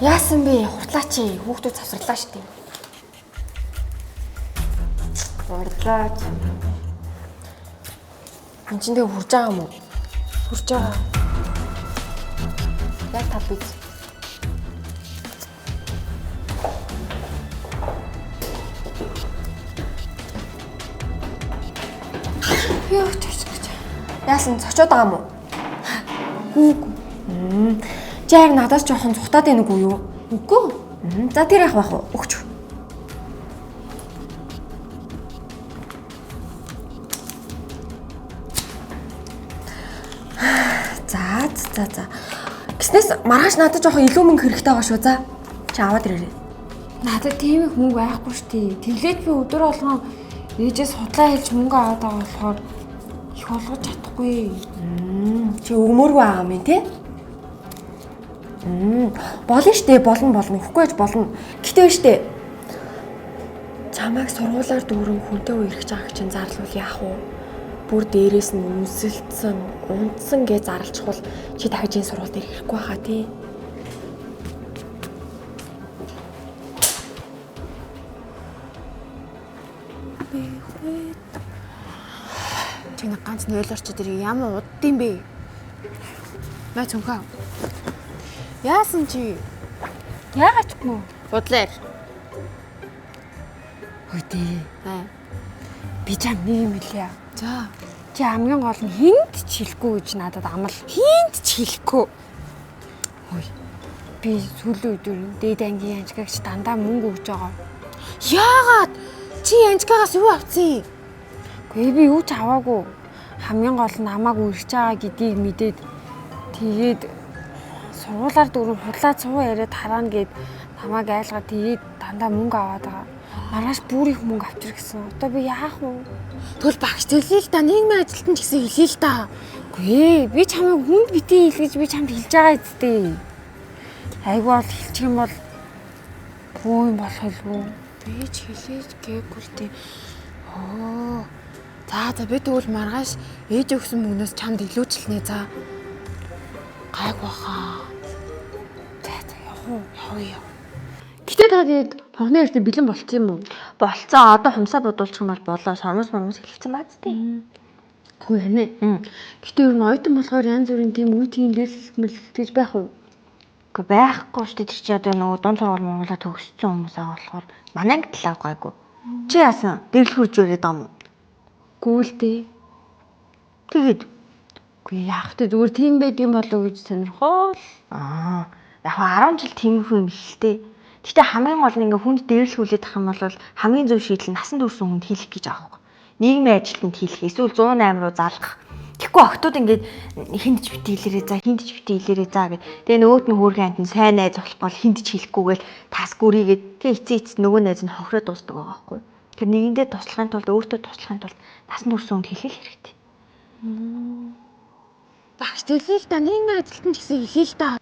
Яасан бэ? Хурдлаач ээ. Хүүхдүүд завсарлаа шүү дээ. Хурдлаач. Энд чинь тэгээ хурж байгаа юм уу? Хурж байгаа. Яг тав биз. Яа ч. Яасан цочоод байгаа юм уу? Гүүг. Чи яг надаас жоохон цухтаад байна уу юу? Үгүй. За тэр яах байх вэ? Өгч. За. Гиснээс маргааш надад жоохон илүү мөнгө хэрэгтэй байгаа шүү. За. Чи аваад ирээрэй. Надад тийм их мөнгө байхгүй шүү дээ. Тэглээд би өдөр болгон ээжээс худлаа хэлж мөнгө аваад байгаа болохоор их болгож чадахгүй. Чи өгмөөргүй байгаа юм тий? Болно штэ, болно. Өгөхгүй ч болно. Гэтэ штэ. Чамайг сургуулаар дүүрэн хүнтэй үерхэж байгааг чинь зарлуул яах вэ? Бүр дээрээс нь үнсэлцэн, унтсан гэж зарлчихвал чи дахиж энэ сургууль дээр ирэхгүй байхаа тий. Чиний ганц нойлорч дэрийг ямар уддсан бэ? Маа цонхоо. Яасан чи? Яагаад ч юм уу? Удлаар. Хөөдөө. Би чам нэг юм хэлье. За. Чи хамгийн гол нь хинт ч хэлэхгүй гэж надад амал. Хинт ч хэлэхгүй. Хөөе. Би сүүлийн үед дээд ангийн анжигаагч дандаа мөнгө өгж байгаа. Яагаад? Чи анжигаагаас юу авцیں? Гүй би юу ч аваагүй. Хамгийн гол нь намайг үргэж байгаа гэдгийг мэдээд тэгээд сургуулаар дөрөв худлаа цуу яриад хараана гэд намайг айлгаад тэгээд дандаа мөнгө аваад байгаа. Маргааш бүр их мөнгө авчир гэсэн. Одоо би яах вэ? Тэгвэл багш хэлээ л да. Нийгмийн ажилтан ч гэсэн хэлээ л да. Гүй би чамайг хүнд битгий хэлгэж би чамд хэлж байгаа эцтэй. Айгүй бол хэлчих юм бол бүү юм болох үлгүй. Би ч хэлээж гээгүй л дээ. За би тэгвэл маргааш ээж өгсөн мөнгнөөс чамд илүүчлэнэ за. Гайгүй хаа. За явъя. Гэтэ та тэгээд хонхны эртний бэлэн болцсон юм уу? Болцсон. Одоо хумсаа бодуулчих юм бол болоо. Сормос хэлсэн бац тээ. Хөө яна. Гэтэ ер нь оюутан болохоор янз бүрийн тийм үе тийм лэлмэл гэж байх уу? Гэхдээ байхгүй шүү дээ. Тэр чи одоо нөгөө дунд сургууль Монголоо төгссөн хүмүүс аа болохоор манай анги талаа гайгүй. Чи яасан? Дэглэх хурж өрөөд байгаа юм. Гүйлдээ. Тэгээд үгүй яах вэ? Зүгээр тийм байдгийн болов гэж сонирхол. Яг 10 жил тиймэрхүү юм хэлтэй. Гэхдээ хамгийн гол нь ингээ хүнд дээрлэхүүлээд ах юм бол хамгийн зөв шийдэл насан турш хүнд хийх гэж байгаа юм. Нийгмийн ажилтнанд хийх эсвэл 108 руу залгах. Тэгэхгүй охтууд ингээд хиндж бити илэрээ за гэд. Тэгээ нөгөөт нь хөөрхөн амт нь сайн найз болохгүй бол хиндж хэлэхгүйгээл тас гүрийгээд тэгээ эцээ нөгөө найз нь хохироод дуусдаг байгаа байхгүй. Тэр нэгэндээ туслахын тулд өөртөө туслахын тулд насан турш хүнд хэлэх хэрэгтэй. Багш төлөөл та нийгмийн ажилтан ч гэсэн хэлээ л да.